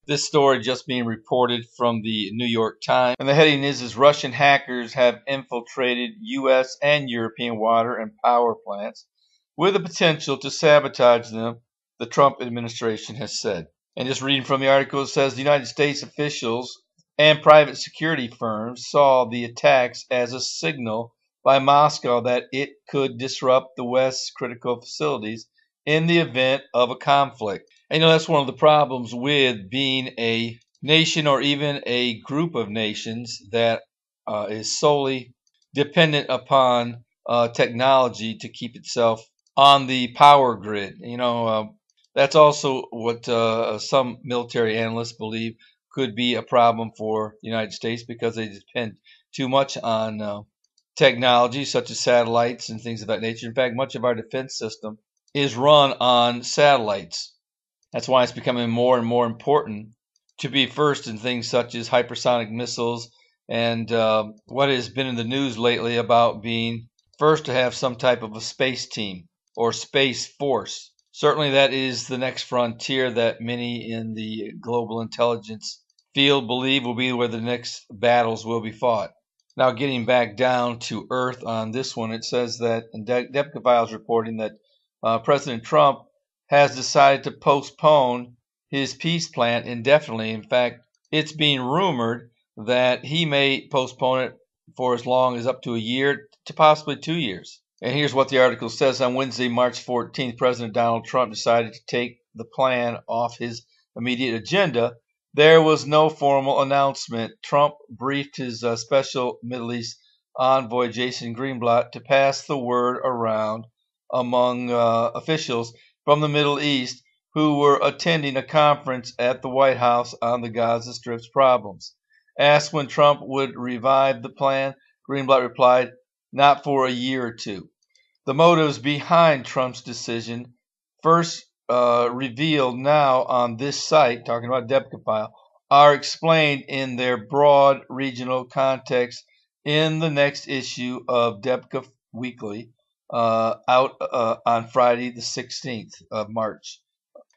This story just being reported from the New York Times. And the heading is Russian hackers have infiltrated U.S. and European water and power plants with the potential to sabotage them, the Trump administration has said. And just reading from the article, it says the United States officials and private security firms saw the attacks as a signal by Moscow that it could disrupt the West's critical facilities in the event of a conflict. And that's one of the problems with being a nation or even a group of nations that is solely dependent upon technology to keep itself on the power grid. That's also what some military analysts believe could be a problem for the United States because they depend too much on technology such as satellites and things of that nature. In fact, much of our defense system is run on satellites. That's why it's becoming more and more important to be first in things such as hypersonic missiles and what has been in the news lately about being first to have some type of a space team or space force. Certainly that is the next frontier that many in the global intelligence field believe will be where the next battles will be fought. Now, getting back down to earth on this one, it says that, and Debka Files reporting that President Trump has decided to postpone his peace plan indefinitely. In fact, it's being rumored that he may postpone it for as long as up to a year to possibly 2 years. And here's what the article says. On Wednesday, March 14th, President Donald Trump decided to take the plan off his immediate agenda. There was no formal announcement. Trump briefed his special Middle East envoy, Jason Greenblatt, to pass the word around among officials from the Middle East who were attending a conference at the White House on the Gaza Strip's problems. Asked when Trump would revive the plan, Greenblatt replied, not for a year or two. The motives behind Trump's decision, first revealed now on this site, talking about Debka File, are explained in their broad regional context in the next issue of Debka Weekly, out on Friday the 16th of March.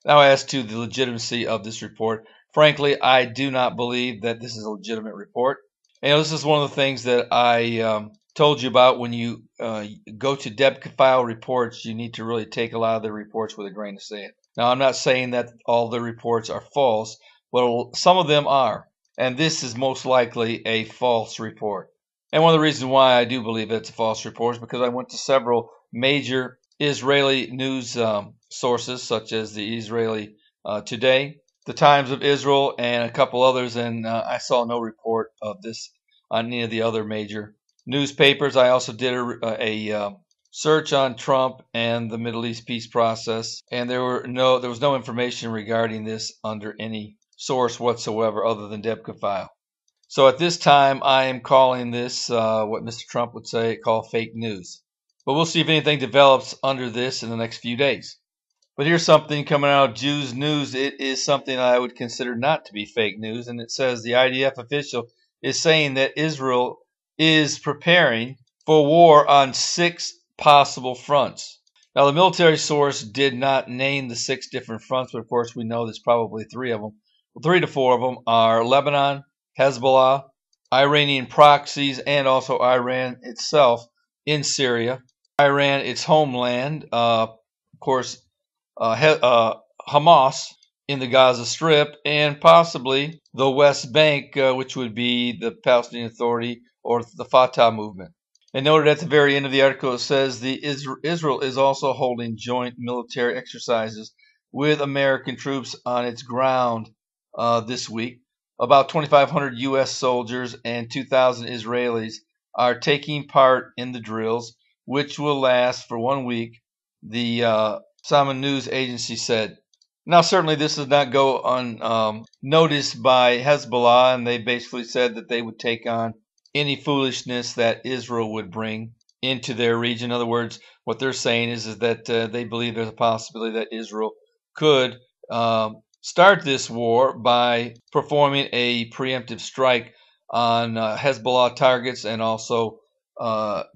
Now, as to the legitimacy of this report, frankly, I do not believe that this is a legitimate report. This is one of the things that I told you about when you go to Debka File reports. You need to really take a lot of the reports with a grain of sand. Now, I'm not saying that all the reports are false, but some of them are. And this is most likely a false report. And one of the reasons why I do believe it's a false report is because I went to several major Israeli news sources, such as the Israeli Today, the Times of Israel, and a couple others, and I saw no report of this on any of the other major newspapers. I also did a search on Trump and the Middle East peace process, and there was no information regarding this under any source whatsoever other than Debka File. So at this time, I am calling this what Mr. Trump would say, call fake news. But we'll see if anything develops under this in the next few days. But here's something coming out of Jews News. It is something I would consider not to be fake news, and it says the IDF official is saying that Israel is preparing for war on 6 possible fronts. Now, the military source did not name the 6 different fronts, but of course we know there's probably 3 of them. 3 to 4 of them are Lebanon, Hezbollah, Iranian proxies, and also Iran itself in Syria. Iran, its homeland, of course, Hamas in the Gaza Strip, and possibly the West Bank, which would be the Palestinian Authority or the Fatah movement. And noted at the very end of the article, it says Israel is also holding joint military exercises with American troops on its ground this week. About 2,500 U.S. soldiers and 2,000 Israelis are taking part in the drills, which will last for 1 week, the Salman News Agency said. Now, certainly this does not go unnoticed by Hezbollah, and they basically said that they would take on any foolishness that Israel would bring into their region. In other words, what they're saying is that they believe there's a possibility that Israel could start this war by performing a preemptive strike on Hezbollah targets and also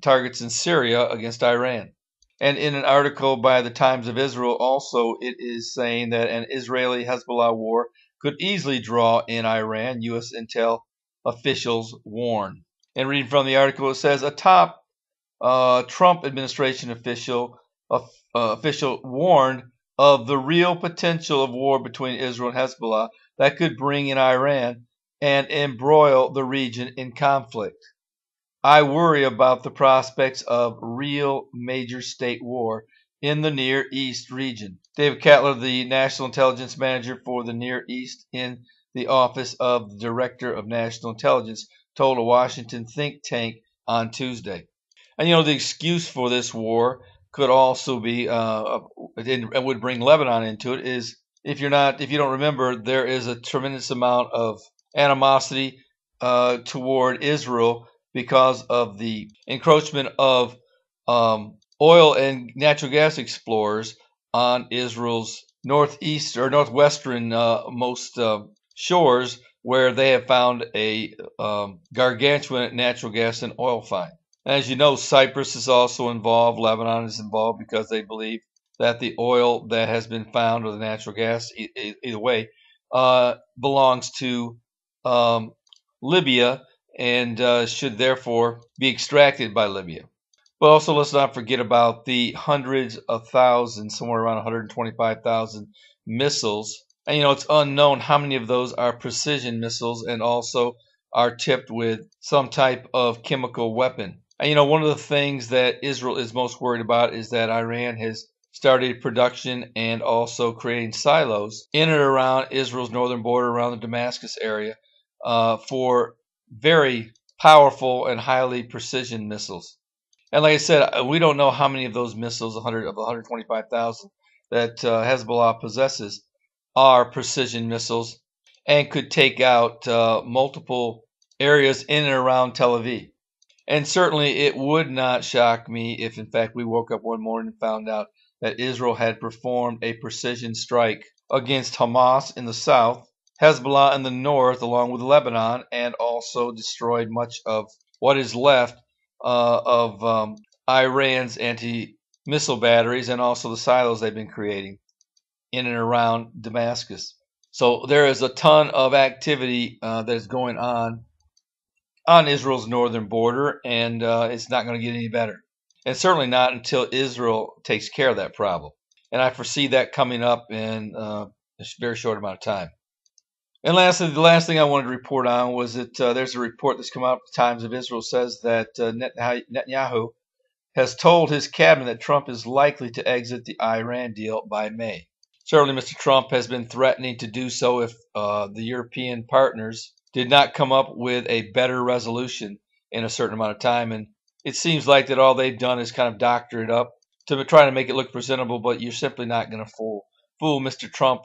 targets in Syria against Iran. And in an article by the Times of Israel also, it is saying that an Israeli-Hezbollah war could easily draw in Iran, U.S. intel officials warn. And reading from the article, it says a top Trump administration official warned of the real potential of war between Israel and Hezbollah that could bring in Iran and embroil the region in conflict. I worry about the prospects of real major state war in the Near East region. David Cattler, the National Intelligence Manager for the Near East in the Office of the Director of National Intelligence, told a Washington think tank on Tuesday. And the excuse for this war could also be, and would bring Lebanon into it, is if you don't remember, there is a tremendous amount of animosity toward Israel because of the encroachment of oil and natural gas explorers on Israel's northeast or northwestern most shores, where they have found a gargantuan natural gas and oil find. As you know, Cyprus is also involved. Lebanon is involved because they believe that the oil that has been found, or the natural gas, either way, belongs to Libya and should therefore be extracted by Libya. But also, let's not forget about the hundreds of thousands, somewhere around 125,000 missiles. And it's unknown how many of those are precision missiles and also are tipped with some type of chemical weapon. And one of the things that Israel is most worried about is that Iran has started production and also creating silos in and around Israel's northern border, around the Damascus area, for very powerful and highly precision missiles. And like I said, we don't know how many of those missiles, 100 of the 125,000 that Hezbollah possesses, are precision missiles and could take out multiple areas in and around Tel Aviv. And certainly it would not shock me if, in fact, we woke up one morning and found out that Israel had performed a precision strike against Hamas in the south, Hezbollah in the north, along with Lebanon, and also destroyed much of what is left of Iran's anti-missile batteries and also the silos they've been creating in and around Damascus. So there is a ton of activity that is going on Israel's northern border, and it's not going to get any better. And certainly not until Israel takes care of that problem. And I foresee that coming up in a very short amount of time. And lastly, the last thing I wanted to report on was that there's a report that's come out of the Times of Israel says that Netanyahu has told his cabinet that Trump is likely to exit the Iran deal by May. Certainly, Mr. Trump has been threatening to do so if the European partners did not come up with a better resolution in a certain amount of time. And it seems like that all they've done is kind of doctor it up to try to make it look presentable, but you're simply not going to fool Mr. Trump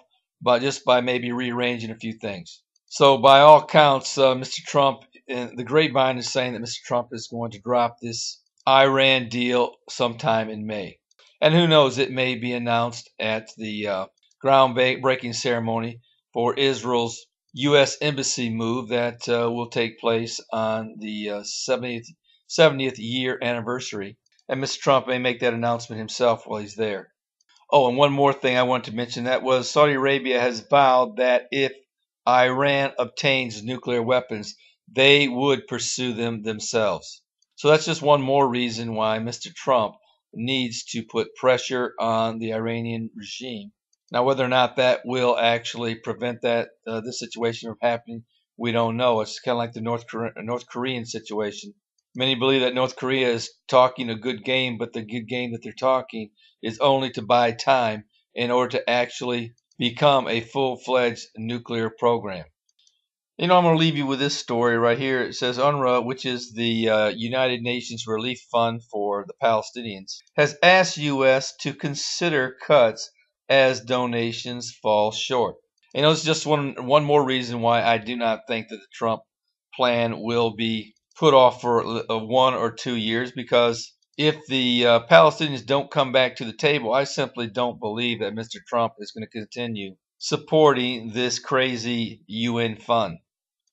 just by maybe rearranging a few things. So by all counts, Mr. Trump, the grapevine is saying that Mr. Trump is going to drop this Iran deal sometime in May. And who knows, it may be announced at the groundbreaking ceremony for Israel's U.S. Embassy move that will take place on the 70th year anniversary. And Mr. Trump may make that announcement himself while he's there. Oh, and one more thing I want to mention, that was Saudi Arabia has vowed that if Iran obtains nuclear weapons, they would pursue them themselves. So that's just one more reason why Mr. Trump needs to put pressure on the Iranian regime. Now, whether or not that will actually prevent this situation from happening, we don't know. It's kind of like the North Korean situation. Many believe that North Korea is talking a good game, but the good game that they're talking is only to buy time in order to actually become a full-fledged nuclear program. I'm going to leave you with this story right here. It says UNRWA, which is the United Nations Relief Fund for the Palestinians, has asked U.S. to consider cuts as donations fall short. It's just one more reason why I do not think that the Trump plan will be put off for 1 or 2 years, because if the Palestinians don't come back to the table, I simply don't believe that Mr. Trump is going to continue supporting this crazy UN fund.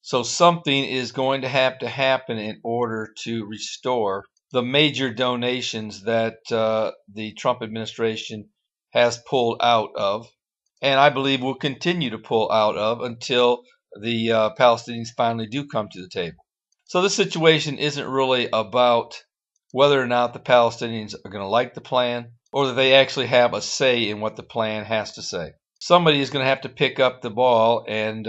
So something is going to have to happen in order to restore the major donations that the Trump administration has pulled out of. and I believe will continue to pull out of until the Palestinians finally do come to the table. So this situation isn't really about whether or not the Palestinians are going to like the plan or that they actually have a say in what the plan has to say. Somebody is going to have to pick up the ball and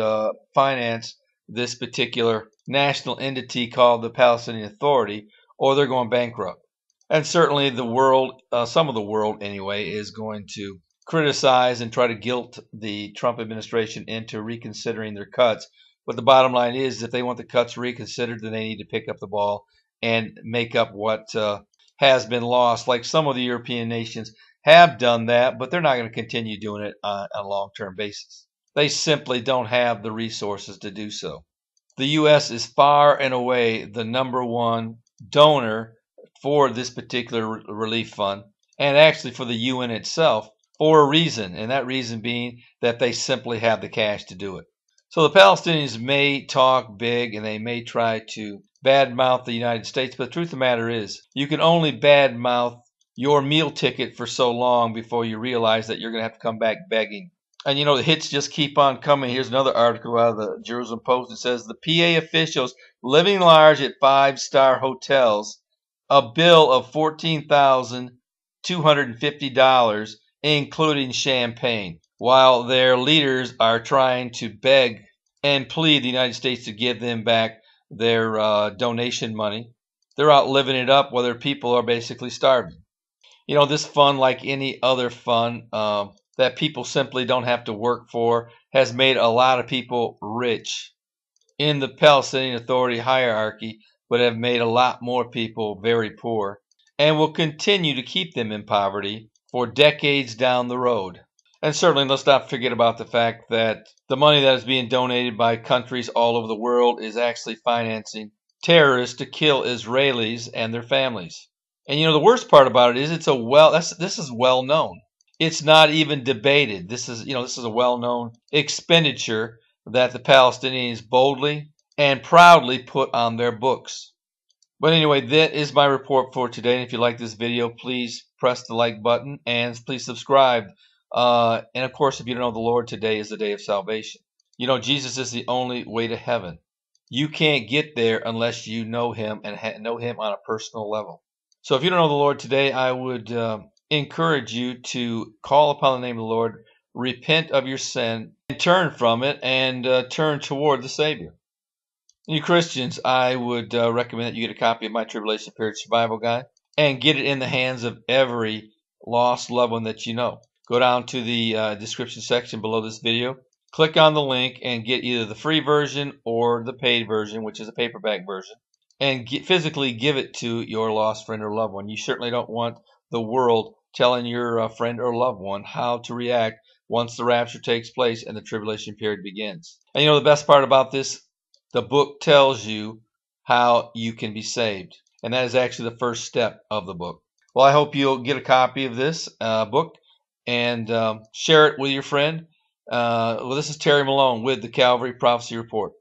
finance this particular national entity called the Palestinian Authority, or they're going bankrupt. And certainly the world, some of the world anyway, is going to criticize and try to guilt the Trump administration into reconsidering their cuts. But the bottom line is, if they want the cuts reconsidered, then they need to pick up the ball and make up what has been lost. Like some of the European nations have done that, but they're not going to continue doing it on a long-term basis. They simply don't have the resources to do so. The U.S. is far and away the #1 donor for this particular relief fund, and actually for the UN itself, for a reason, and that reason being that they simply have the cash to do it. So the Palestinians may talk big and they may try to badmouth the United States, but the truth of the matter is, you can only badmouth your meal ticket for so long before you realize that you're going to have to come back begging. And you know, the hits just keep on coming. Here's another article out of the Jerusalem Post. It says the PA officials living large at 5-star hotels, a bill of $14,250, including champagne, while their leaders are trying to beg and plead the United States to give them back their donation money. They're out living it up while their people are basically starving. You know, this fund, like any other fund that people simply don't have to work for, has made a lot of people rich in the Palestinian Authority hierarchy, but have made a lot more people very poor, and will continue to keep them in poverty for decades down the road. And certainly, let's not forget about the fact that the money that is being donated by countries all over the world is actually financing terrorists to kill Israelis and their families. And you know, the worst part about it is this is well known. It's not even debated. This is a well-known expenditure that the Palestinians boldly and proudly put on their books. But anyway, that is my report for today. And if you like this video, please press the like button and please subscribe. And of course, if you don't know the Lord, today is the day of salvation. You know, Jesus is the only way to heaven. You can't get there unless you know Him and know Him on a personal level. So if you don't know the Lord today, I would encourage you to call upon the name of the Lord, repent of your sin, and turn from it, and turn toward the Savior. You Christians, I would recommend that you get a copy of my Tribulation Period Survival Guide and get it in the hands of every lost loved one that you know. Go down to the description section below this video, click on the link, and get either the free version or the paid version, which is a paperback version, and physically give it to your lost friend or loved one. You certainly don't want the world telling your friend or loved one how to react once the rapture takes place and the tribulation period begins. And you know the best part about this? The book tells you how you can be saved. And that is actually the first step of the book. Well, I hope you'll get a copy of this book and share it with your friend. Well, this is Terry Malone with the Calvary Prophecy Report.